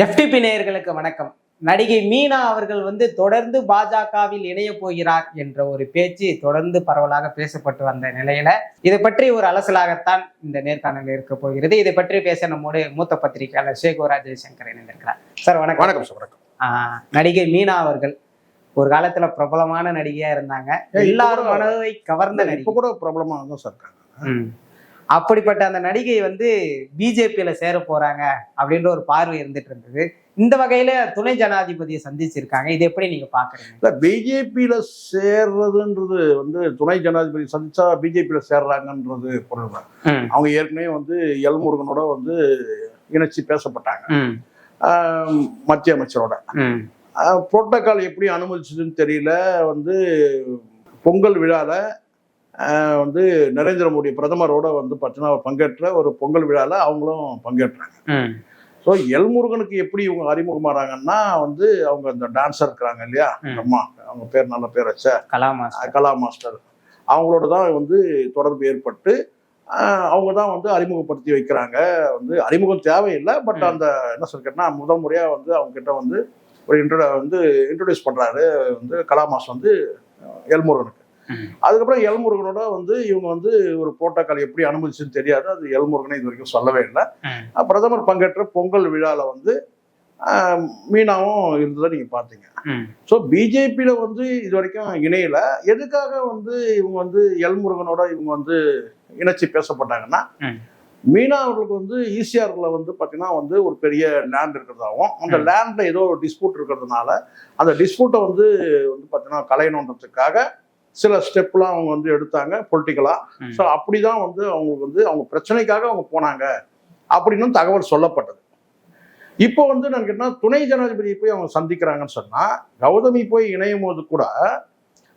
FTP நேயர்களுக்கு வணக்கம். நடிகை மீனா அவர்கள் தொடர்ந்து பாஜகவில் இணைய போகிறார் என்ற ஒரு பேச்சு தொடர்ந்து பரவலாக பேசப்பட்டு வந்த நிலையில இதை பற்றி ஒரு அலசலாகத்தான் இந்த நேர்காணல் இருக்க போகிறது. இதை பற்றி பேச நம்மோடு மூத்த பத்திரிகையாளர் சேகோரா ஜெய்சங்கர் இணைந்திருக்கிறார். சார் வணக்கம். வணக்கம் சார். வணக்கம். நடிகை மீனா அவர்கள் ஒரு காலத்துல பிரபலமான நடிகையா இருந்தாங்க, எல்லாரும் மனதை கவர்ந்த நடிகை. இப்ப கூட பிரபலமா தான் சார் இருக்காங்க. அப்படிப்பட்ட அந்த நடிகை பிஜேபியில சேர போறாங்க அப்படின்ற ஒரு பார்வை இருந்துட்டு இருந்தது. இந்த வகையில துணை ஜனாதிபதியை சந்திச்சிருக்காங்க. இது எப்படி நீங்க பாக்குறீங்க? பிஜேபியில சேர்றதுன்றது துணை ஜனாதிபதி சந்திச்சா பிஜேபியில சேர்றாங்கன்றது பொருள் தான். அவங்க ஏற்கனவே எல்முருகனோட இணைச்சு பேசப்பட்டாங்க, மத்திய அமைச்சரோட. புரோட்டோகால் எப்படி அனுமதிச்சதுன்னு தெரியல. பொங்கல் விழால நரேந்திர மோடி பிரதமரோட பார்த்தீங்கன்னா பங்கேற்ற ஒரு பொங்கல் விழால அவங்களும் பங்கேற்றாங்க. ஸோ எல்முருகனுக்கு எப்படி இவங்க அறிமுகமாறாங்கன்னா அவங்க அந்த டான்ஸர் இருக்கிறாங்க இல்லையா, அம்மா, அவங்க பேர் நல்ல பேர் வச்ச கலா மாஸ்டர், அவங்களோட தான் தொடர்பு ஏற்பட்டு அவங்க தான் அறிமுகப்படுத்தி வைக்கிறாங்க. அறிமுகம் தேவையில்லை, பட் அந்த என்ன சொல்லிட்டேன்னா முதல் முறையா அவங்க கிட்ட ஒரு இன்ட்ரோடியூஸ் பண்றாரு கலா மாஸ்டர் எல்முருகனுக்கு. அதுக்கப்புறம் எல்முருகனோட இவங்க ஒரு புரோட்டோகால் எப்படி அனுமதிச்சுன்னு தெரியாது, அது எல்முருகனை இது வரைக்கும் சொல்லவே இல்லை. பிரதமர் பங்கேற்ற பொங்கல் விழால மீனாவும் இருந்ததை நீங்க பாத்தீங்க. ஸோ பிஜேபியில இது வரைக்கும் இணையில. எதுக்காக இவங்க எல்முருகனோட இவங்க இணைச்சு பேசப்பட்டாங்கன்னா, மீனா அவர்களுக்கு ஈசிஆர்ல பாத்தீங்கன்னா ஒரு பெரிய லேண்ட் இருக்கிறதாவும், அந்த லேண்ட்ல ஏதோ ஒரு டிஸ்பியூட் இருக்கிறதுனால அந்த டிஸ்பியூட்டை பாத்தீங்கன்னா கலையணுன்றதுக்காக சில ஸ்டெப்லாம் அவங்க எடுத்தாங்க பொலிட்டிக்கலா. ஸோ அப்படிதான் அவங்களுக்கு அவங்க பிரச்சனைக்காக அவங்க போனாங்க அப்படின்னு தகவல் சொல்லப்பட்டது. இப்போ நான் கேட்டா துணை ஜனாதிபதியை போய் அவங்க சந்திக்கிறாங்கன்னு சொன்னா, கௌதமி போய் இணையும் போது கூட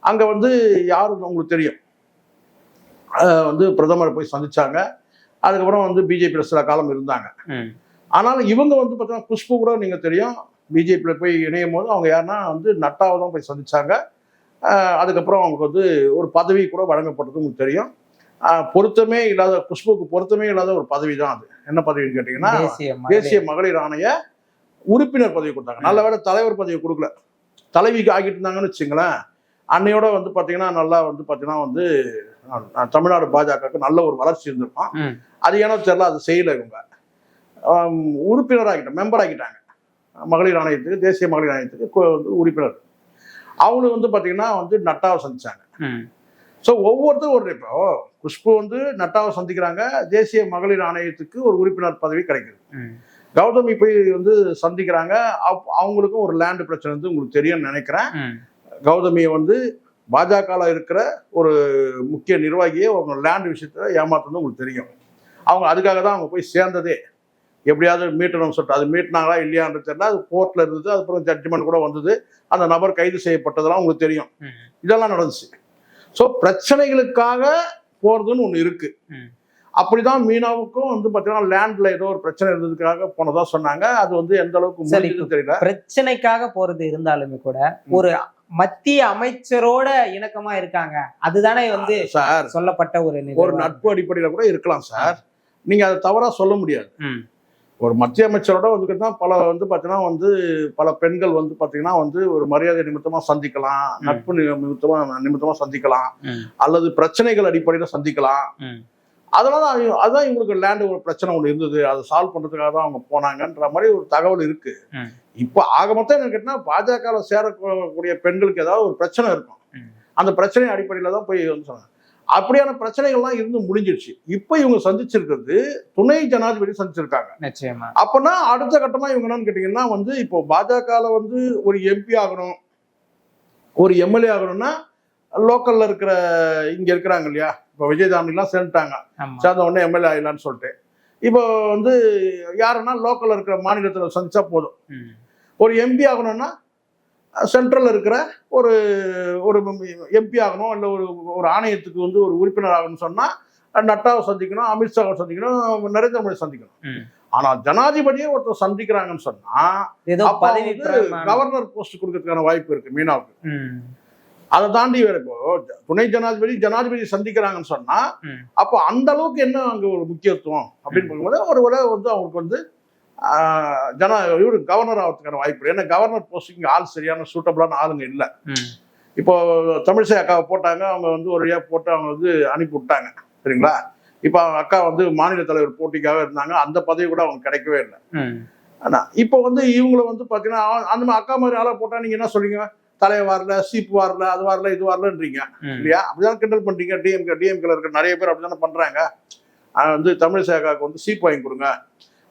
அங்க யாரும் உங்களுக்கு தெரியும், பிரதமரை போய் சந்திச்சாங்க. அதுக்கப்புறம் பிஜேபியில சில காலம் இருந்தாங்க. ஆனாலும் இவங்க பார்த்தீங்கன்னா குஷ்பு கூட நீங்க தெரியும், பிஜேபியில போய் இணையும் போது அவங்க யாருன்னா நட்டாவை தான் போய் சந்திச்சாங்க. அதுக்கப்புறம் அவங்களுக்கு ஒரு பதவி கூட வழங்கப்பட்டது உங்களுக்கு தெரியும். பொருத்தமே இல்லாத, குஷ்புக்கு பொருத்தமே இல்லாத ஒரு பதவி தான் அது. என்ன பதவின்னு கேட்டீங்கன்னா, தேசிய மகளிர் ஆணைய உறுப்பினர் பதவி கொடுத்தாங்க. நல்ல வேளை தலைவர் பதவி கொடுக்கல, தலைவிக்கு ஆகிட்டு இருந்தாங்கன்னு வச்சுங்களேன். அன்னையோட பாத்தீங்கன்னா நல்லா பாத்தீங்கன்னா தமிழ்நாடு பாஜகவுக்கு நல்ல ஒரு வளர்ச்சி இருந்திருக்கும். அது ஏன்னா தெரியல, அது செய்யல. இவங்க உறுப்பினர் ஆகிட்டாங்க, மெம்பர் ஆகிட்டாங்க மகளிர் ஆணையத்துக்கு, தேசிய மகளிர் ஆணையத்துக்கு உறுப்பினர். அவங்களும் பாத்தீங்கன்னா நட்டாவை சந்திச்சாங்க. ஸோ ஒவ்வொருத்தரும் ஒரு, இப்போ குஷ்பு நட்டாவை சந்திக்கிறாங்க, தேசிய மகளிர் ஆணையத்துக்கு ஒரு உறுப்பினர் பதவி கிடைக்குது. கௌதமி போய் சந்திக்கிறாங்க, அவங்களுக்கும் ஒரு லேண்ட் பிரச்சனை உங்களுக்கு தெரியும்னு நினைக்கிறேன். கௌதமியை பாஜக இருக்கிற ஒரு முக்கிய நிர்வாகியை அவங்க லேண்ட் விஷயத்துல ஏமாத்துறது உங்களுக்கு தெரியும். அவங்க அதுக்காக தான் அவங்க போய் சேர்ந்ததே, எப்படியாவது மீட்டணும்னு சொல்லிட்டு. அது மீட்டினாங்களா இல்லையான்னு தெரியல. அது கோர்ட்ல இருந்தது, அதுக்கப்புறம் ஜட்ஜ்மெண்ட் கூட வந்தது, அந்த நபர் கைது செய்யப்பட்டதெல்லாம் உங்களுக்கு தெரியும். இதெல்லாம் நடந்துச்சு. ஸோ பிரச்சனைகளுக்காக போறதுன்னு ஒண்ணு இருக்கு. அப்படிதான் மீனாவுக்கும் பாத்தீங்கன்னா லேண்ட்ல ஏதோ ஒரு பிரச்சனை இருந்ததுக்காக போனதா சொன்னாங்க. அது எந்த அளவுக்கு தெரியல. பிரச்சனைக்காக போறது இருந்தாலுமே கூட ஒரு மத்திய அமைச்சரோட இணக்கமா இருக்காங்க, அதுதானே சார் சொல்லப்பட்ட ஒரு நட்பு அடிப்படையில கூட இருக்கலாம் சார். நீங்க அதை தவறா சொல்ல முடியாது. ஒரு மத்திய அமைச்சரோட பல பாத்தீங்கன்னா பல பெண்கள் பாத்தீங்கன்னா ஒரு மரியாதை நிமித்தமா சந்திக்கலாம், நட்பு நிமித்தமா சந்திக்கலாம், அல்லது பிரச்சனைகள் அடிப்படையில சந்திக்கலாம். அதனாலதான் அதுதான் இவங்களுக்கு லேண்ட் ஒரு பிரச்சனை ஒண்ணு இருந்தது, அதை சால்வ் பண்றதுக்காக தான் அவங்க போனாங்கன்ற மாதிரி ஒரு தகவல் இருக்கு. இப்ப ஆக மொத்தம் என்ன கேட்டா, பாஜக சேரக்கூடிய பெண்களுக்கு ஏதாவது ஒரு பிரச்சனை இருக்கும், அந்த பிரச்சனை அடிப்படையில தான் போய் சொன்னாங்க. அப்படியான பிரச்சனைகள்லாம் இருந்து முடிஞ்சிருச்சு. இப்ப இவங்க சந்திச்சிருக்கிறது துணை ஜனாதிபதி சந்திச்சிருக்காங்க. நிச்சயமா. அப்பனா அடுத்த கட்டமா இவங்க என்னன்னு கேட்டீங்கன்னா, இப்போ பாஜகல ஒரு எம்பி ஆகணும், ஒரு எம்எல்ஏ ஆகணும்னா லோக்கல்ல இருக்கிற இங்க இருக்கிறாங்க இல்லையா, இப்போ விஜயதாண்டிலாம் சேர்ந்துட்டாங்க, சேர்ந்த உடனே எம்எல்ஏ ஆகலான்னு சொல்லிட்டு. இப்போ யாருன்னா லோக்கல்ல இருக்கிற மாநிலத்துல சந்திச்சா போதும். ஒரு எம்பி ஆகணும்னா சென்ட்ரல் இருக்கிற ஒரு ஒரு எம்பி ஆகணும், இல்லை ஒரு ஆணையத்துக்கு ஒரு உறுப்பினர் ஆகணும்னு சொன்னா நட்டாவை சந்திக்கணும், அமித்ஷாவை சந்திக்கணும், நரேந்திர மோடி சந்திக்கணும். ஆனா ஜனாதிபதியை ஒருத்தர் சந்திக்கிறாங்கன்னு சொன்னா கவர்னர் போஸ்ட் கொடுக்கறதுக்கான வாய்ப்பு இருக்கு மீனாவுக்கு. அதை தாண்டி வேற, இப்போ துணை ஜனாதிபதி சந்திக்கிறாங்கன்னு சொன்னா அப்போ அந்த அளவுக்கு என்ன அங்க ஒரு முக்கியத்துவம் அப்படின்னு பார்க்கும்போது ஒருவேளை அவங்களுக்கு இவரு கவர்னர் ஆகிறதுக்கான வாய்ப்பு. ஏன்னா கவர்னர் போஸ்டிங் ஆள் சரியான சூட்டபிளான ஆளுங்க இல்லை. இப்போ தமிழிசை அக்காவை போட்டாங்க, அவங்க வந்து ஒரு வழியாக போட்டு அவங்க வந்து அனுப்பி விட்டாங்க, சரிங்களா. இப்போ அவங்க அக்கா வந்து மாநில தலைவர் போட்டிக்காக இருந்தாங்க, அந்த பதவி கூட அவங்க கிடைக்கவே இல்லை. ஆனால் இப்போ வந்து இவங்களை வந்து பார்த்தீங்கன்னா அந்த மாதிரி அக்கா மாதிரி ஆளாக போட்டால் நீங்கள் என்ன சொல்றீங்க, தலையை வரல, சீப்பு வரல, அது வரல, இது வரலன்றீங்க இல்லையா? அப்படிதான் கிண்டல் பண்றீங்க. டிஎம்கேல இருக்க நிறைய பேர் அப்படிதானே பண்றாங்க. வந்து தமிழிசை அக்காவுக்கு வந்து சீப் வாங்கி கொடுங்க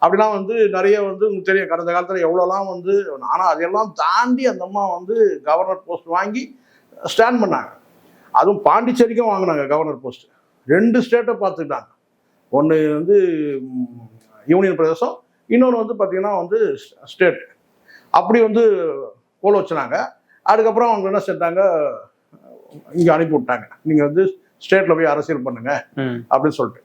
அப்படிலாம் வந்து நிறைய வந்து உங்களுக்கு தெரியும் கடந்த காலத்தில் எவ்வளோலாம் வந்து. ஆனால் அதையெல்லாம் தாண்டி அந்த அம்மா வந்து கவர்னர் போஸ்ட் வாங்கி ஸ்டாண்ட் பண்ணாங்க. அதுவும் பாண்டிச்சேரிக்கும் வாங்கினாங்க கவர்னர் போஸ்ட். 2 ஸ்டேட்டை பார்த்துக்கிட்டாங்க. ஒன்று வந்து யூனியன் பிரதேசம், இன்னொன்று வந்து பார்த்தீங்கன்னா வந்து ஸ்டேட். அப்படி வந்து கோல வச்சுனாங்க. அதுக்கப்புறம் அவங்க என்ன செஞ்சாங்க, இங்கே அனுப்பி விட்டாங்க, நீங்கள் வந்து ஸ்டேட்டில் போய் அரசியல் பண்ணுங்க அப்படின்னு சொல்லிட்டு.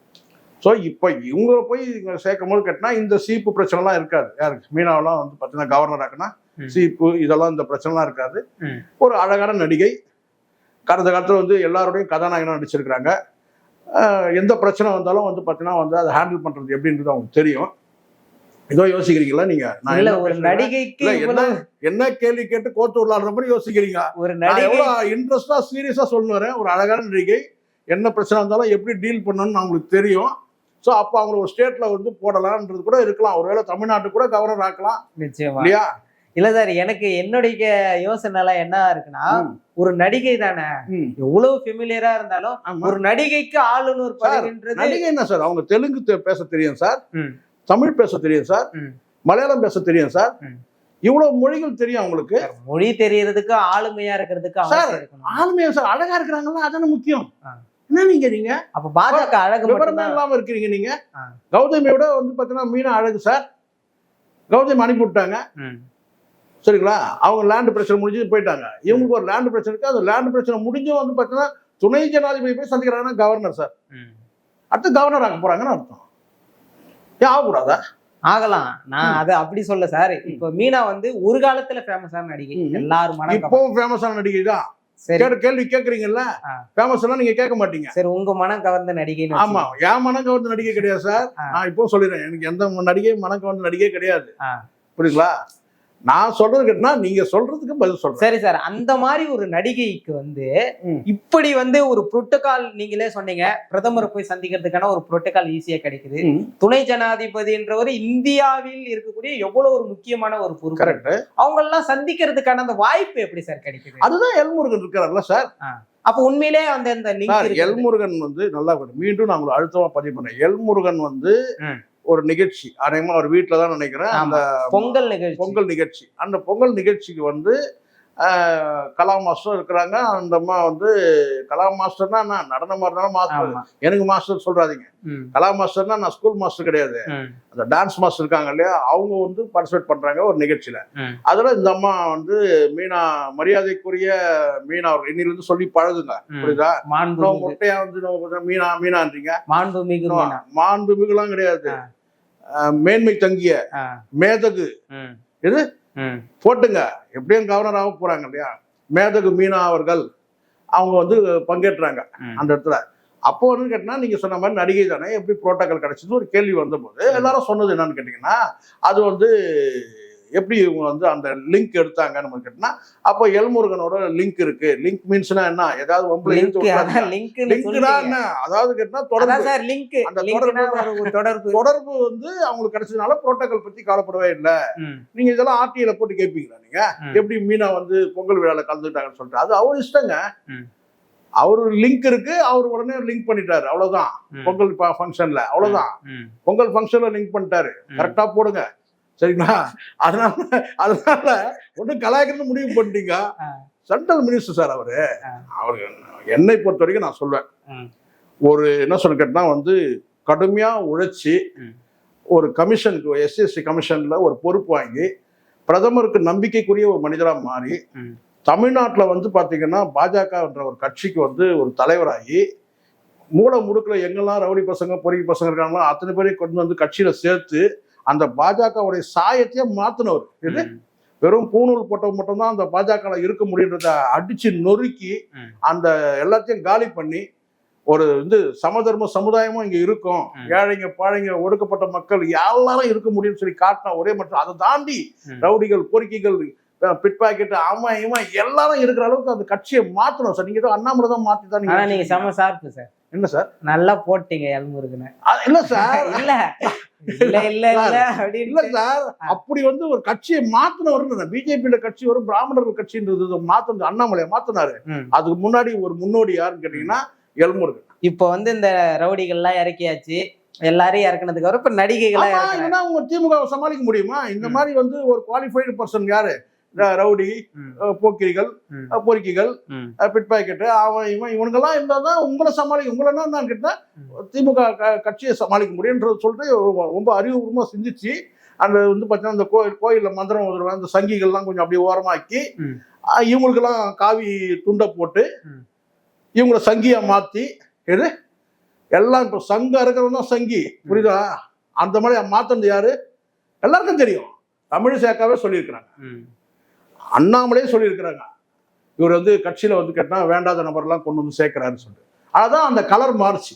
ஸோ இப்போ இவங்களை போய் இங்கே சேர்க்கும் போது கேட்டினா இந்த சீப்பு பிரச்சனைலாம் இருக்காது. யாருக்கு மீனாவெல்லாம் வந்து பார்த்தீங்கன்னா கவர்னர் ஆக்குனா சீப்பு இதெல்லாம் இந்த பிரச்சனைலாம் இருக்காது. ஒரு அழகான நடிகை, கடந்த காலத்தில் வந்து எல்லாரோடையும் கதாநாயகனாக நடிச்சிருக்கிறாங்க. எந்த பிரச்சனை வந்தாலும் வந்து பார்த்தீங்கன்னா வந்து அதை ஹேண்டில் பண்ணுறது எப்படின்றது அவங்களுக்கு தெரியும். ஏதோ யோசிக்கிறீங்களா நீங்க? நடிகைக்கு என்ன கேள்வி கேட்டு கோத்து விடலான்ற மாதிரி யோசிக்கிறீங்க. ஒரு நடிகை இன்ட்ரெஸ்டா சீரியஸா சொல்லுறேன். ஒரு அழகான நடிகை, என்ன பிரச்சனை இருந்தாலும் எப்படி டீல் பண்ணணும்னு அவங்களுக்கு தெரியும். ஸோ அப்போ அவங்க ஒரு ஸ்டேட்ல வந்து போடலாம்ன்றது கூட இருக்கலாம். ஒருவேளை தமிழ்நாட்டு கூட கவர்னர் ஆக்கலாம். நிச்சயமா இல்லையா? இல்ல சார், எனக்கு என்னுடைய யோசனை எல்லாம் என்ன இருக்குன்னா, ஒரு நடிகை தானே, எவ்வளவு ஃபெமிலியரா இருந்தாலும் ஒரு நடிகைக்கு ஆளுநர் பதவின்றது. நடிகை என்ன சார், அவங்க தெலுங்கு பேச தெரியும் சார், தமிழ் பேச தெரியும் சார், மலையாளம் பேச தெரியும் சார், இவ்வளவு மொழிகள் தெரியும் அவங்களுக்கு. மொழி தெரியறதுக்கு ஆளுமையா இருக்கிறதுக்கு ஆளுமையா சார், அழகா இருக்கிறாங்களா, அதான முக்கியம். என்ன நீங்க அப்ப பாஜக அழகு விவரமே இல்லாம இருக்கிறீங்க நீங்க. கௌதமியோட வந்து பாத்தீங்கன்னா மீனா அழகு சார். கௌதமி அனுப்பி விட்டாங்க, சரிங்களா. அவங்க லேண்ட் பிரச்சனை முடிஞ்சு போயிட்டாங்க. இவங்களுக்கு ஒரு லேண்ட் பிரச்சனை இருக்கு. அது லேண்ட் பிரச்சனை முடிஞ்சும் வந்து பாத்தீங்கன்னா துணை ஜனாதிபதி போய் சந்திக்கிறாங்கன்னா கவர்னர் சார். அடுத்து கவர்னர் ஆக போறாங்கன்னு அர்த்தம். ஏன் ஆகக்கூடாதா? ஆகலாம். நான் அதை அப்படி சொல்ல சார். இப்ப மீனா வந்து ஒரு காலத்துல ஃபேமஸான நடிகை, எல்லாரும் இப்பவும் ஃபேமஸான நடிகை தான். கேள்வி கேக்குறீங்கல்ல, ஃபேமஸ் எல்லாம் நீங்க கேட்க மாட்டீங்க. சரி, உங்க மனம் கவர்ந்த நடிகை? ஆமா, என் மனம் கவர்ந்த நடிகை கிடையாது சார். நான் இப்போ சொல்லிடுறேன், எனக்கு எந்த நடிகை மனம் கவர்ந்த நடிகை கிடையாது. புரியுங்களா? நான் சொல்றது கேட்டா நீங்க சொல்றதுக்கு பதில் சொல்றேன். சரி சார், அந்த மாதிரி ஒரு நடிகைக்கு வந்து இப்படி வந்து ஒரு புரோட்டோகால், நீங்களே சொன்னீங்க பிரதமரை போய் சந்திக்கிறதுக்கான ஒரு புரோட்டோகால் ஈஸியா கிடைக்குது. துணை ஜனாதிபதி என்றவர் இந்தியாவில் இருக்கக்கூடிய எவ்வளவு ஒரு முக்கியமான ஒரு பொறுப்பு. கரெக்ட். அவங்க எல்லாம் சந்திக்கிறதுக்கான அந்த வாய்ப்பு எப்படி சார் கிடைக்குது? அதுதான் எல்முருகன் இருக்காருல்ல சார். அப்ப உண்மையிலே அந்த லிங்க் எல்முருகன் வந்து நல்லா மீண்டும் நான் அழுத்தமா பதிவு பண்ணேன். எல்முருகன் வந்து ஒரு நிகழ்ச்சி, அநேகமா அவர் வீட்டில் தான் நினைக்கிறேன், அந்த பொங்கல் நிகழ்ச்சி. அந்த பொங்கல் நிகழ்ச்சிக்கு வந்து கலா மாஸ்டர் இருக்கிறாங்க. அந்த அம்மா வந்து கலா மாஸ்டர்னா நான் நடன மாதிரி தானே மாஸ்டர், எனக்கு மாஸ்டர் சொல்றாதீங்க. கலா மாஸ்டர்னா நான் ஸ்கூல் மாஸ்டர் கிடையாது. அந்த டான்ஸ் மாஸ்டர் இருக்காங்க இல்லையா, அவங்க வந்து பார்ட்டிசிபேட் பண்றாங்க ஒரு நிகழ்ச்சியில. அதுல இந்த அம்மா வந்து மீனா, மரியாதைக்குரிய மீனா அவர்கள் இன்னிலிருந்து சொல்லி பழகுங்க, புரியுதா? மொட்டையா வந்து மீனா மீனான்றீங்க. மாண்புமிகுலாம் கிடையாது, மேன்மை தங்கிய மேதகு இது போட்டுங்க. எப்படியும் கவர்னர் ஆக போறாங்க இல்லையா, மேதகு மீனா அவர்கள் அவங்க வந்து பங்கேற்றாங்க அந்த இடத்துல. அப்போ வந்து கேட்டீங்கன்னா நீங்க சொன்ன மாதிரி நடிகை தானே, எப்படி புரோட்டோகால் கிடைச்சது ஒரு கேள்வி வந்த போது எல்லாரும் சொன்னது என்னன்னு கேட்டீங்கன்னா, அது வந்து எப்படி இவங்க வந்து அந்த லிங்க் எடுத்தாங்கன்னு நம்ம கேட்டோம்னா, அப்போ எல்முருகனோட லிங்க் இருக்கு. லிங்க் மீன்ஸ்னா என்ன, ஏதாவது லிங்க்னா என்ன, அதாவது கேட்டா தொடர்பு வந்து அவங்களுக்கு கிடைச்சதுனால புரோட்டோகால் பத்தி கவலைப்படவே இல்லை. நீங்க இதெல்லாம் ஆர்டிஐல போட்டு கேட்பீங்களா நீங்க, எப்படி மீனா வந்து பொங்கல் விழால கலந்துட்டாங்கன்னு சொல்லிட்டு? அது அவர் இஷ்டங்க. அவரு லிங்க் இருக்கு, அவர் உடனே லிங்க் பண்ணிட்டாரு, அவ்வளவுதான். பொங்கல் ஃபங்க்ஷன்ல அவ்வளவுதான், பொங்கல் ஃபங்க்ஷன்ல லிங்க் பண்ணிட்டாரு. கரெக்டா போடுங்க, சரிங்களா? அதனால ஒண்ணு கலாய்க்கணும்னு முடிவு பண்ணிட்டீங்க. சென்ட்ரல் மினிஸ்டர் சார் அவரு என்னை பொறுத்த வரைக்கும் நான் சொல்வேன், ஒரு என்ன சொல்ல கேட்டா வந்து கடுமையா உழைச்சி ஒரு கமிஷனுக்கு, எஸ்சிஎஸ்டி கமிஷன்ல ஒரு பொறுப்பு வாங்கி பிரதமருக்கு நம்பிக்கைக்குரிய ஒரு மனிதரா மாறி தமிழ்நாட்டில் வந்து பாத்தீங்கன்னா பாஜக என்ற ஒரு கட்சிக்கு வந்து ஒரு தலைவராகி மூல முடுக்குல எங்கெல்லாம் ரவுடி பசங்க பொறுக்கி பசங்க இருக்காங்களோ அத்தனை பேரையும் கொண்டு வந்து கட்சியில சேர்த்து அந்த பாஜகவுடைய சாயத்தையே மாத்தினவர். இது வெறும் பூணூல் போட்டவங்க மட்டும்தான் அந்த பாஜக இருக்க முடியுன்றத அடிச்சு நொறுக்கி அந்த எல்லாத்தையும் காலி பண்ணி ஒரு சமதர்ம சமுதாயமும் இங்க இருக்கும், ஏழைங்க பாழைங்க ஒடுக்கப்பட்ட மக்கள் எல்லாரும் இருக்க முடியும்னு சொல்லி காட்டினா ஒரே மட்டும். அதை தாண்டி ரவுடிகள் பொறுக்கிகள் பிட் பாக்கெட் அவன் இவன் எல்லாரும் இருக்கிற அளவுக்கு அந்த கட்சியை மாத்தணும் சார். நீங்க அண்ணாமலை தான் மாத்தி தான் நீங்க செம சார்பு சார். என்ன சார் நல்லா போட்டீங்க எல்முருகனை. இல்ல சார், இல்ல இல்ல இல்ல இல்ல அப்படி இல்ல சார். அப்படி ஒரு கட்சியை மாத்தினவர் பிஜேபியில கட்சி வரும் பிராமணர்கள் கட்சின்றது மாத்தினது அண்ணாமலையை மாத்தினாரு. அதுக்கு முன்னாடி ஒரு முன்னோடி யாருன்னு கேட்டீங்கன்னா எல்முருகன். இப்போ இந்த ரவுடிகள் எல்லாம் இறக்கியாச்சு, எல்லாரையும் இறக்குனதுக்கு அப்புறம் இப்ப நடிகைகள் உங்க திமுக சமாளிக்க முடியுமா? இந்த மாதிரி ஒரு குவாலிஃபைடு பர்சன் யாரு? ரவுடி போக்கிரிகள் பொறுக்கிகள் பிட் பாக்கெட் அவன் இவன் இவனுங்கெல்லாம் இருந்தாதான் உங்களை சமாளிக்க, உங்களை நான் கேட்டா திமுக கட்சியை சமாளிக்க முடியும்ன்றது சொல்லிட்டு ரொம்ப அறிவுபூர்வமா சிந்திச்சு அந்த பார்த்தீங்கன்னா அந்த கோயில்ல மந்திரம் ஓதுருவாங்க, அந்த சங்கிகள்லாம் கொஞ்சம் அப்படியே ஓரமாக்கி இவங்களுக்கெல்லாம் காவி துண்டை போட்டு இவங்களை சங்கியா மாத்தி எது எல்லாம் இப்போ சங்கம் இருக்கிறவங்க தான் சங்கி, புரியுதா? அந்த மாதிரி மாத்தினது யாரு எல்லாருக்கும் தெரியும். தமிழிசைக்காவே சொல்லியிருக்கிறாங்க, அண்ணாமலே சொல்லியிருக்கிறாங்க. இவர் கட்சியில கேட்டா வேண்டாத நபர்லாம் கொண்டு சேர்க்கிறாருன்னு சொல்லிட்டு. அதான் அந்த கலர் மாறுச்சு.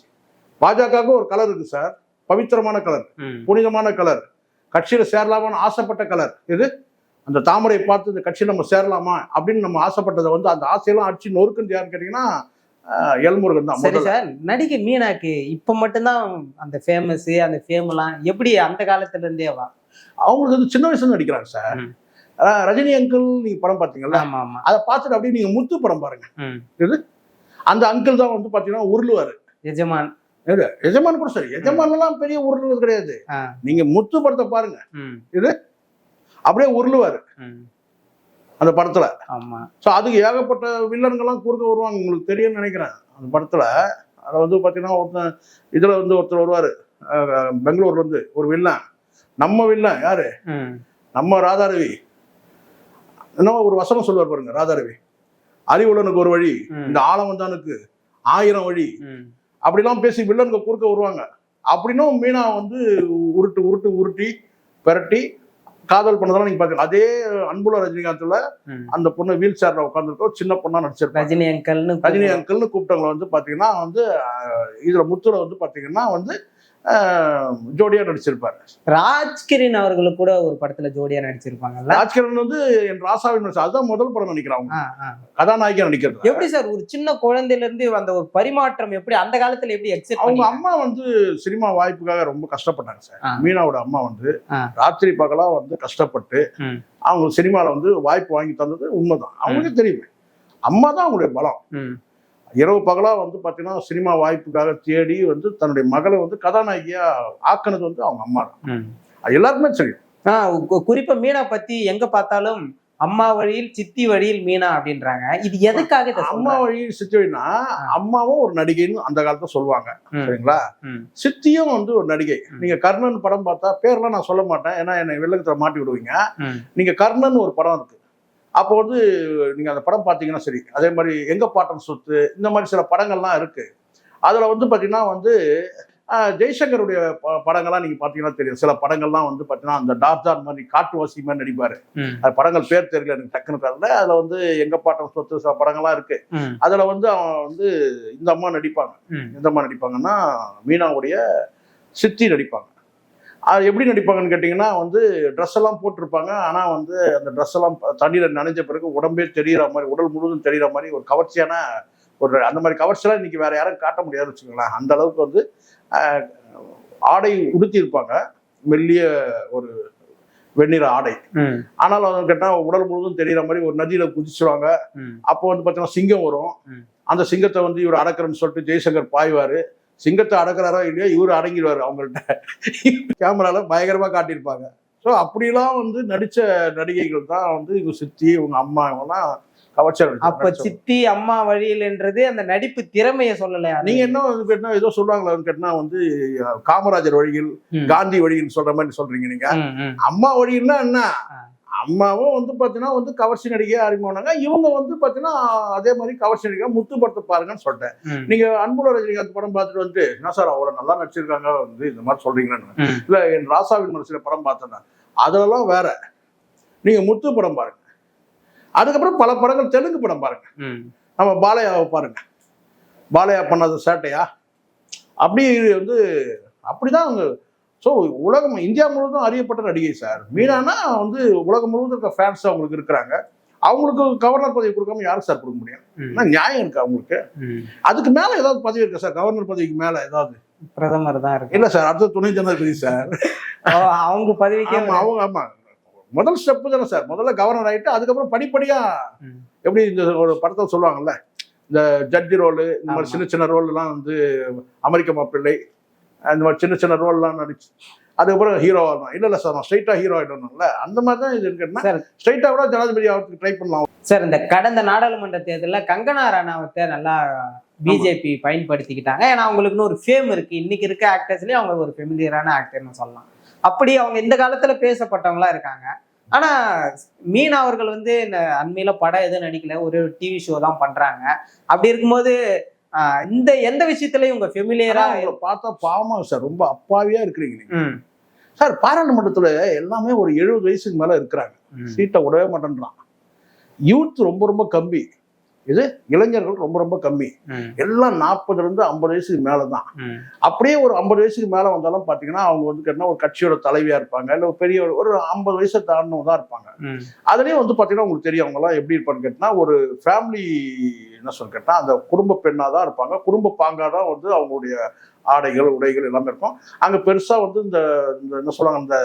பாஜகவுக்கு ஒரு கலர் இருக்கு சார், பவித்திரமான கலர், புனிதமான கலர், கட்சியில சேரலாமான்னு ஆசைப்பட்ட கலர். இது அந்த தாமரை பார்த்து இந்த கட்சியில நம்ம சேரலாமா அப்படின்னு நம்ம ஆசைப்பட்டதை அந்த ஆசையெல்லாம் அடிச்சு நொறுக்குன்னு யாருன்னு கேட்டீங்கன்னா எல்முருகன் தான். சரி சார், நடிகை மீனாக்கு இப்ப மட்டும்தான் அந்த ஃபேமஸ், அந்த ஃபேம்லாம் எப்படி அந்த காலத்துல இருந்தேவா? அவங்களுக்கு சின்ன வயசுல நடிக்கிறாங்க சார். ரஜினி அங்கிள் நீங்க படம் பாத்தீங்களா? அதை பார்த்துட்டு அப்படியே நீங்க முத்து படம் பாருங்க. இது அந்த அங்கிள் தான் பாத்தீங்கன்னா உருளுவாரு. எஜமான் எஜமான் கூட சரி, எஜமான் எல்லாம் பெரிய உருளுவது கிடையாது. நீங்க முத்து படத்தை பாருங்க, இது அப்படியே உருளுவாரு அந்த படத்துல. சோ அதுக்கு ஏகப்பட்ட வில்லன்கள்லாம் குறுக்க வருவாங்க, உங்களுக்கு தெரியும்னு நினைக்கிறேன் அந்த படத்துல. அதை பாத்தீங்கன்னா ஒருத்தன் இதுல ஒருத்தர் வருவாரு பெங்களூர்ல ஒரு வில்லன், நம்ம வில்லன் யாரு, நம்ம ராதாரவி. என்ன ஒரு வசனம் சொல்லுவார் பாருங்க ராதாரவி, அறிவுள்ளனுக்கு ஒரு வழி, இந்த ஆழம் வந்தானுக்கு 1000 வழி, அப்படிலாம் பேசி வில்லனுக்கு குறுக்க வருவாங்க. அப்படின்னும் மீனா உருட்டி பெரட்டி காதல் பண்ணதெல்லாம் நீங்க பாத்தீங்க. அதே அன்புள்ள ரஜினிகாந்த்ல அந்த பொண்ணு வீல் சேர்ல உட்காந்துருக்கோம், சின்ன பொண்ணா நடிச்சிருப்பாங்க. ரஜினி அங்கிள்னு கூப்பிட்டவங்க பாத்தீங்கன்னா இதுல முத்துல பாத்தீங்கன்னா ஜோடியா நடிச்சிருப்பாரு. ராஜ்கிரண் அவர்களுக்கு கூட ஒரு படத்துல ஜோடியா நடிச்சிருப்பாங்க. ராஜ்கிரண் என் ராசாவின் அதுதான் முதல் படம் நினைக்கிறாங்க கதாநாயகியா நடிக்கிறது. எப்படி சார் ஒரு சின்ன குழந்தையில இருந்து அந்த ஒரு பரிமாற்றம் எப்படி அந்த காலத்துல எப்படி எக்ஸெப்ட்? அவங்க அம்மா சினிமா வாய்ப்புக்காக ரொம்ப கஷ்டப்பட்டாங்க சார். மீனாவோட அம்மா ராத்திரி பகலா கஷ்டப்பட்டு அவங்க சினிமால வாய்ப்பு வாங்கி தந்தது உண்மைதான். அவங்களுக்கு தெரியுமே, அம்மா தான் அவங்களுடைய பலம். இரவு பகலா பாத்தீங்கன்னா சினிமா வாய்ப்புக்காக தேடி தன்னுடைய மகளை கதாநாயகியா ஆக்கினது அவங்க அம்மா தான். எல்லாருக்குமே தெரியும். குறிப்பா மீனா பத்தி எங்க பார்த்தாலும் அம்மா வழியில் சித்தி வழியில் மீனா அப்படின்றாங்க. இது எதுக்காக? அம்மா வழியில் சித்தி வழினா அம்மாவும் ஒரு நடிகைன்னு அந்த காலத்துல சொல்லுவாங்க, சரிங்களா? சித்தியும் ஒரு நடிகை. நீங்க கர்ணன் படம் பார்த்தா, பேர்லாம் நான் சொல்ல மாட்டேன் ஏன்னா என்னை வில்லங்கத்துல மாட்டி விடுவீங்க. நீங்க கர்ணன் ஒரு படம் இருக்கு, அப்போ நீங்க அந்த படம் பார்த்தீங்கன்னா சரி, அதே மாதிரி எங்க பாட்டன் சொத்து, இந்த மாதிரி சில படங்கள்லாம் இருக்கு. அதுல பாத்தீங்கன்னா ஜெய்சங்கருடைய படங்கள்லாம் நீங்க பாத்தீங்கன்னா தெரியும். சில படங்கள்லாம் பாத்தீங்கன்னா அந்த டார்ஜான் மாதிரி காட்டுவாசி மாதிரி நடிப்பாரு. அது படங்கள் பேர் தெரியல எனக்கு டக்குனு காரணம். அதுல எங்க பாட்டன் சொத்து சில படங்கள்லாம் இருக்கு. அதுல அவன் இந்த அம்மா நடிப்பாங்க. இந்த அம்மா நடிப்பாங்கன்னா மீனாவுடைய சித்தி நடிப்பாங்க. அது எப்படி நடிப்பாங்கன்னு கேட்டிங்கன்னா ட்ரெஸ் எல்லாம் போட்டிருப்பாங்க. ஆனால் அந்த ட்ரெஸ் எல்லாம் தண்ணியில் நனைஞ்ச பிறகு உடம்பே தெரிகிற மாதிரி, உடல் முழுவதும் தெரிகிற மாதிரி ஒரு கவர்ச்சியான அந்த மாதிரி கவர்ச்சியெல்லாம் இன்னைக்கு வேற யாரும் காட்ட முடியாதுன்னு வச்சுக்கோங்களேன். அந்த அளவுக்கு ஆடை உடுத்தியிருப்பாங்க, மெல்லிய ஒரு வெண்ணிற ஆடை. ஆனாலும் கேட்டால் உடல் முழுவதும் தெரிகிற மாதிரி ஒரு நதியில குதிச்சுருவாங்க. அப்போ பார்த்தீங்கன்னா சிங்கம் வரும். அந்த சிங்கத்தை இவர் அடக்குறேன்னு சொல்லிட்டு ஜெய்சங்கர் பாய்வாரு. சிங்கத்தை அடக்குறாரோ இல்லையா, இவரு அடங்கிடுவாரு. அவங்கள்ட்ட கேமரால பயங்கரமா காட்டியிருப்பாங்க. ஸோ அப்படிலாம் நடிச்ச நடிகைகள் தான் இவங்க சித்தி, இவங்க அம்மா, இவங்கலாம் கவர்ச்சல். அப்ப சித்தி அம்மா வழியில்ன்றது அந்த நடிப்பு திறமையை சொல்லலையா? நீங்க என்ன ஏதோ சொல்றாங்களா கேட்டா காமராஜர் வழியில், காந்தி வழியில் சொல்ற மாதிரி சொல்றீங்க. நீங்க அம்மா வழியில்னா என்ன? அம்மாவும் பாத்தீங்கன்னா கவர்ச்சி நடிகையா அறிமுகம்னாங்க. இவங்க பாத்தீங்கன்னா அதே மாதிரி கவர்ச்சி நடிகை முத்து படத்தை பாருங்கன்னு சொல்லிட்டேன். நீங்க அன்புள்ள ரஜினிகாந்த் படம் பார்த்துட்டு என்ன சார் அவ்வளவு நல்லா நடிச்சிருக்காங்க இந்த மாதிரி சொல்றீங்கன்னு. இல்ல என் ராசாவின் மனசுல படம் பார்த்தேன், அதெல்லாம் வேற. நீங்க முத்து படம் பாருங்க. அதுக்கப்புறம் பல படங்கள் தெலுங்கு படம் பாருங்க. நம்ம பாலையாவை பாருங்க. பாலையா பண்ணாத சேட்டையா அப்படி வந்து அப்படிதான் அவங்க. ஸோ உலகம் இந்தியா முழுவதும் அறியப்பட்ட நடிகை சார் மீனானா வந்து உலகம் முழுவதும் இருக்க ஃபேன்ஸ் அவங்களுக்கு இருக்கிறாங்க. அவங்களுக்கு கவர்னர் பதவி கொடுக்காம யாரும் சார் கொடுக்க முடியும்? நியாயம் இருக்கு அவங்களுக்கு. அதுக்கு மேல ஏதாவது பதவி இருக்கா சார்? கவர்னர் பதவிக்கு மேல ஏதாவது? பிரதமர் தான் இருக்கு. இல்ல சார், அடுத்த துணை ஜனாதிபதி சார். அவங்க பதவிக்கு அவங்க ஆமா முதல் ஸ்டெப் தானே சார். முதல்ல கவர்னர் ஆயிட்டு அதுக்கப்புறம் படிப்படியா எப்படி இந்த ஒரு படத்தை சொல்லுவாங்கல்ல, இந்த ஜட்ஜி ரோலு இந்த மாதிரி சின்ன சின்ன ரோல் எல்லாம் வந்து அமெரிக்க மாப்பிள்ளை அந்த மாதிரி சின்ன சின்ன ரோல் எல்லாம் நடிச்சு அதுக்கப்புறம் ஹீரோ ஆகணும். இல்ல சார் நான் ஸ்ட்ரைட்டா ஹீரோ ஆயிடணும்ல, அந்த மாதிரி தான் இது இருக்குன்னா ஸ்ட்ரைட்டா கூட ஜனாதிபதி ஆகிறதுக்கு ட்ரை பண்ணலாம் சார். இந்த கடந்த நாடாளுமன்ற தேர்தலில் கங்கனா ரனாவத்தை நல்லா பிஜேபி பயன்படுத்திக்கிட்டாங்க. ஏன்னா அவங்களுக்குன்னு ஒரு ஃபேம் இருக்கு. இன்னைக்கு இருக்க ஆக்டர்ஸ்லயே அவங்க ஒரு ஃபெமிலியரான ஆக்டர்னு சொல்லலாம். அப்படி அவங்க இந்த காலத்துல பேசப்பட்டவங்களா இருக்காங்க. ஆனா மீனா அவர்கள் வந்து இந்த அண்மையில படம் எதுவும் நடிக்கல, ஒரு டிவி ஷோ தான் பண்றாங்க. அப்படி இருக்கும்போது இந்த எந்த விஷயத்துலயும் உங்க ஃபெமிலியரா பார்த்தா பாவமா சார், ரொம்ப அப்பாவியா இருக்கிறீங்க சார். பாராளுமன்றத்துல எல்லாமே ஒரு 70 வயசுக்கு மேல இருக்கிறாங்க. சீட்டை விடவே மாட்டேன்றான். யூத் ரொம்ப ரொம்ப கம்மி, இது இளைஞர்கள் ரொம்ப ரொம்ப கம்மி. எல்லாம் 40 இருந்து 50 வயசுக்கு மேலதான். அப்படியே ஒரு 50 வயசுக்கு மேல வந்தாலும் பாத்தீங்கன்னா அவங்க வந்து கேட்டா ஒரு கட்சியோட தலைவியா இருப்பாங்க, இல்ல பெரிய ஒரு 50 வயசை தாண்டவங்க தான் இருப்பாங்க. அதுலயும் வந்து பாத்தீங்கன்னா உங்களுக்கு தெரியும் அவங்க எல்லாம் எப்படி இருப்பான்னு கேட்டா ஒரு ஃபேமிலி என்ன சொல்ல கேட்டா அந்த குடும்ப பெண்ணாதான் இருப்பாங்க. குடும்ப பாங்காதான் வந்து அவங்களுடைய ஆடைகள் உடைகள் எல்லாமே இருக்கும். அங்க பெருசா வந்து இந்த என்ன சொல்லுவாங்க இந்த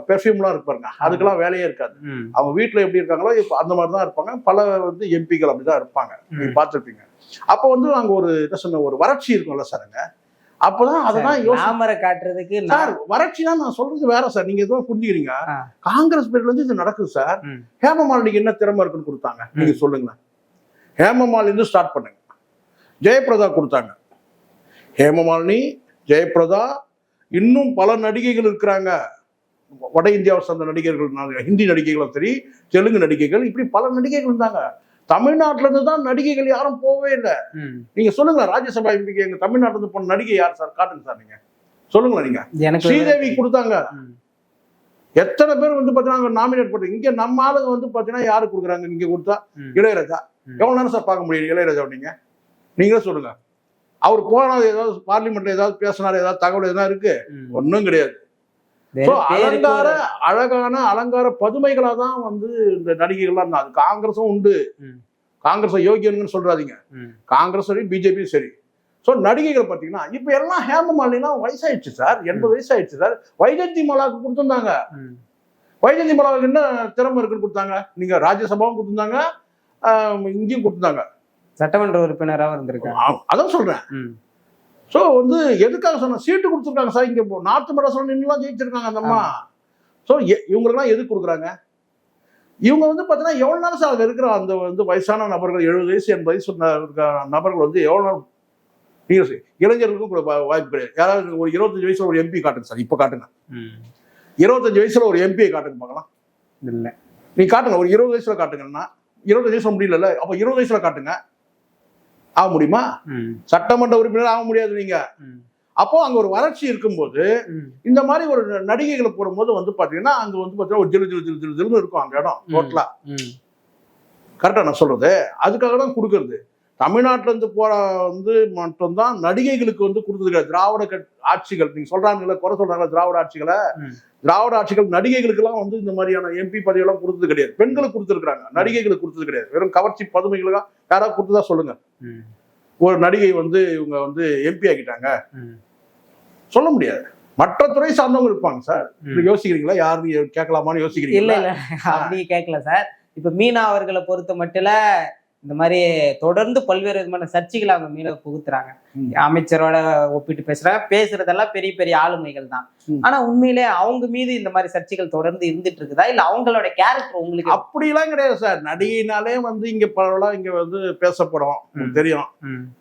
பெர்ஃப்யூம்லாம் இருப்பாருங்க, அதுக்கெல்லாம் வேலையே இருக்காது. அவங்க வீட்டுல எப்படி இருக்காங்களோ இப்ப அந்த மாதிரிதான் இருப்பாங்க. பல வந்து எம்பிக்கள் அப்படிதான் இருப்பாங்க, நீங்க பார்த்துருப்பீங்க. அப்ப வந்து அங்க ஒரு என்ன சொன்ன ஒரு வறட்சி இருக்கும்ல சாருங்க. அப்பதான் அதெல்லாம் யோசனை காட்டுறதுக்கு சார் வறட்சினா நான் சொல்றது வேற சார். நீங்க எதுவும் புரிஞ்சுக்கிறீங்க. காங்கிரஸ் பேர்ல இருந்து இது நடக்குது சார். ஹேமமாலினிக்கு என்ன திறமை இருக்குன்னு கொடுத்தாங்க நீங்க சொல்லுங்க. ஹேமமாலினி ஸ்டார்ட் பண்ணுங்க. ஜெயபிரதா கொடுத்தாங்க. ஹேமமாலினி, ஜெயபிரதா, இன்னும் பல நடிகைகள் இருக்கிறாங்க. வட இந்தியாவை சார்ந்த நடிகர்கள், ஹிந்தி நடிகைகளும் சரி, தெலுங்கு நடிகைகள், இப்படி பல நடிகைகள் இருந்தாங்க. தமிழ்நாட்டுல இருந்து தான் நடிகைகள் யாரும் போகவே இல்லை. நீங்க சொல்லுங்க, ராஜ்யசபா எம்பிக்கு எங்க தமிழ்நாட்டுல இருந்து போன நடிகை யார் சார்? காட்டுங்க சார், நீங்க சொல்லுங்களேன். நீங்க ஸ்ரீதேவி கொடுத்தாங்க. எத்தனை பேர் வந்து பாத்தீங்கன்னா நாமினேட் பண்றீங்க. இங்க நம்ம ஆளுங்க வந்து பாத்தீங்கன்னா யாரு கொடுக்குறாங்க? நீங்க கொடுத்தா இளையராஜா. எவ்வளவு நேரம் சார் பார்க்க முடியும் இளையராஜா? நீங்களே சொல்லுங்க. அவர் போனா ஏதாவது பார்லிமெண்ட்ல ஏதாவது பேசினாரு, ஏதாவது தகவல் எதாவது இருக்கு? ஒன்றும் கிடையாது. அலங்கார அழகான அலங்கார பதுமைகளா தான் வந்து இந்த நடிகைகள்லாம் இருந்தா. அது காங்கிரஸும் உண்டு. காங்கிரஸ் யோகியன்னு சொல்றாதீங்க. காங்கிரஸ் சரி, பிஜேபி சரி. ஸோ நடிகைகள் பார்த்தீங்கன்னா இப்ப எல்லாம் ஹேமமாலினிலாம் வயசாயிடுச்சு சார். 80 வயசாயிடுச்சு சார். வைஜெயந்தி மாலாவுக்கு கொடுத்துருந்தாங்க. வைஜெயந்தி மாலாவுக்கு என்ன திறமை இருக்குன்னு கொடுத்தாங்க. நீங்க ராஜ்யசபாவும் கொடுத்துருந்தாங்க, இங்கேயும் கொடுத்துருந்தாங்க. சட்டமன்ற உறுப்பினராக இருந்திருக்காங்க. அதான் சொல்றேன். ஸோ வந்து எதுக்காக சொன்ன சீட்டு கொடுத்துருக்காங்க சார். இங்க நார்த் மெட்ராஸ்ல நின்றுலாம் ஜெயிச்சிருக்காங்க அந்த அம்மா. ஸோ இவங்களுக்குலாம் எதுக்கு கொடுக்குறாங்க? இவங்க வந்து பார்த்தீங்கன்னா எவ்வளோ நேரம் சார் அங்கே இருக்கிற அந்த வந்து வயசான நபர்கள் 70 வயசு 80 வயசு நபர்கள் வந்து எவ்வளோ நேரம் நீங்கள் இளைஞர்களுக்கும் வாய்ப்பு கிடையாது. யாராவது ஒரு 25 வயசுல ஒரு எம்பி காட்டுங்க சார். இப்போ காட்டுங்க. 25 வயசுல ஒரு எம்பியை காட்டுங்க பார்க்கலாம். இல்லை நீ காட்டுங்க. ஒரு 20 வயசுல காட்டுங்கன்னா 20 வயசுல முடியல. அப்போ 20 வயசுல காட்டுங்க. ஆக முடியுமா? சட்டமன்ற உறுப்பினர் ஆக முடியாது நீங்க. அப்போ அங்க ஒரு வறட்சி இருக்கும்போது இந்த மாதிரி ஒரு நடிகைகளை போடும்போது வந்து பாத்தீங்கன்னா அங்க வந்து பாத்தீங்கன்னா ஒரு ஜிலு ஜிலு ஜிலு ஜிலுன்னு இருக்கும் அங்க இடம் டோட்டலா. கரெக்டா நான் சொல்றது? அதுக்காக தான் கொடுக்கறது. தமிழ்நாட்டுல இருந்து போற வந்து மட்டும்தான் நடிகைகளுக்கு வந்து கொடுத்தது. திராவிட ஆட்சிகள் நீங்க சொல்றாங்கல்ல, குறை சொல்றாங்க திராவிட ஆட்சிகளை. திராவிட ஆட்சிகள் நடிகைகளுக்கு எல்லாம் வந்து இந்த மாதிரியான எம்பி பதவியெல்லாம் கொடுத்தது கிடையாது. பெண்களுக்கு கொடுத்துருக்காங்க, நடிகைகளுக்கு கொடுத்தது கிடையாது. வெறும் கவர்ச்சி பதுமைகளுக்கா யாராவது கொடுத்ததா சொல்லுங்க. ஒரு நடிகை வந்து இவங்க வந்து எம்பி ஆகிட்டாங்க சொல்ல முடியாது. மற்ற துறை சார்ந்தவங்க இருப்பாங்க சார். யோசிக்கிறீங்களா? யாரு கேட்கலாமான்னு யோசிக்கிறீங்க? இல்ல இல்ல அப்படி கேட்கல சார். இப்ப மீனா அவர்களை பொறுத்த மட்டும் இந்த மாதிரி தொடர்ந்து பல்வேறு விதமான சர்ச்சைகளை அவங்க மீன புகுத்துறாங்க. அமைச்சரோட ஒப்பிட்டு பேசுறாங்க. பேசுறதெல்லாம் பெரிய பெரிய ஆளுமைகள் தான். ஆனா உண்மையிலே அவங்க மீது இந்த மாதிரி சர்ச்சைகள் தொடர்ந்து இருந்துட்டு இருக்குதா? இல்ல அவங்களோட கேரக்டர் உங்களுக்கு? அப்படிலாம் கிடையாது சார். நடிகைனாலே வந்து இங்க பரவலாம் இங்க வந்து பேசப்படும் தெரியும்.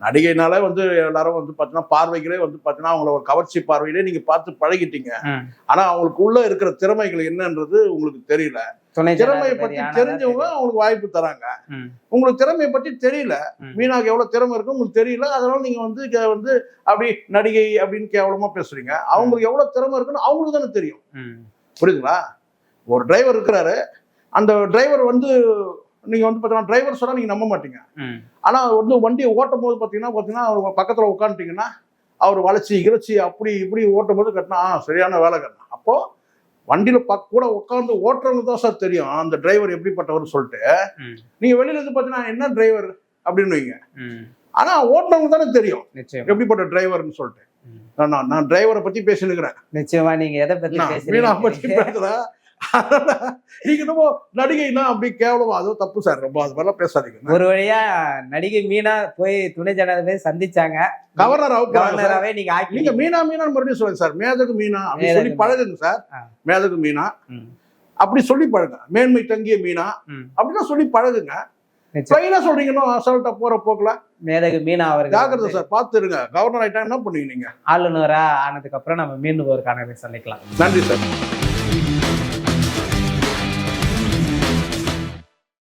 நடிகைனாலே வந்து எல்லாரும் வந்து பாத்தீங்கன்னா பார்வைகளே வந்து பாத்தீங்கன்னா அவங்கள ஒரு கவர்ச்சி பார்வையிலே நீங்க பார்த்து பழகிட்டீங்க. ஆனா அவங்களுக்கு உள்ள இருக்கிற திறமைகள் என்னன்றது உங்களுக்கு தெரியல. திறமையை பத்தி தெரிஞ்சவங்க அவங்களுக்கு வாய்ப்பு தராங்க. உங்களுக்கு திறமையை பத்தி தெரியல. மீனாக்கு எவ்வளவு திறமை இருக்கு உங்களுக்கு தெரியல. அதனால நீங்க வந்து அப்படி நடிகை அப்படின்னு கேவலமா பேசுறீங்க. அவங்களுக்கு எவ்வளவு திறமை இருக்குன்னு அவங்களுக்கு தானே தெரியும். புரியுதுங்களா? ஒரு டிரைவர் இருக்கிறாரு. அந்த டிரைவர் வந்து நீங்க வந்து பார்த்தீங்கன்னா டிரைவர் சொன்னா நீங்க நம்ப மாட்டீங்க. ஆனா வந்து வண்டியை ஓட்டும் போது பார்த்தீங்கன்னா அவர் பக்கத்துல உட்காந்துட்டீங்கன்னா அவர் வளைச்சி இறைச்சி அப்படி இப்படி ஓட்டும் போது கட்டினா சரியான வேலை கட்டினா. அப்போ வண்டியில கூட உட்காந்து ஓட்டுறவங்க தான் சார் தெரியும் அந்த டிரைவர் எப்படிப்பட்டவர் சொல்லிட்டு. நீங்க வெளியில இருந்து பார்த்தீங்கன்னா என்ன டிரைவர் அப்படின்னு வைங்க, ஆனா ஓட்டுறவங்க தானே தெரியும் எப்படிப்பட்ட டிரைவர்னு சொல்லிட்டு. நான் டிரைவரை பத்தி பேசினுக்கிறேன். நிச்சயமா நீங்க எதை பத்தி மீனா பத்தி பேசுற, நீங்க என்னமோ நடிகைனா அப்படி கேவலமா, அதுவும் தப்பு சார், ரொம்ப அது மாதிரிலாம் பேசாதீங்க. ஒரு வழியா நடிகை மீனா போய் துணை ஜனாதிபதி சந்திச்சாங்க, கவர்னராவே நீங்க மீனா மறுபடியும் சொல்லுங்க சார், மேதகு மீனா அப்படி சொல்லி பழகுங்க சார். மேதகு மீனா அப்படி சொல்லி பழகுங்க, மேன்மை தங்கிய மீனா அப்படின்னா சொல்லி பழகுங்க. சொல்றீங்கன்னா அசால்ட்டா போற போக்குல மேதகு மீனா அவர்கள் ஜாக்கிரதை சார், பார்த்து இருங்க. கவர்னர் ஆயிட்டா என்ன பண்ணுவீங்க நீங்க? ஆளுநரா ஆனதுக்கு அப்புறம் நம்ம மீண்டும் ஒரு காணொளி சந்திக்கலாம். நன்றி சார்.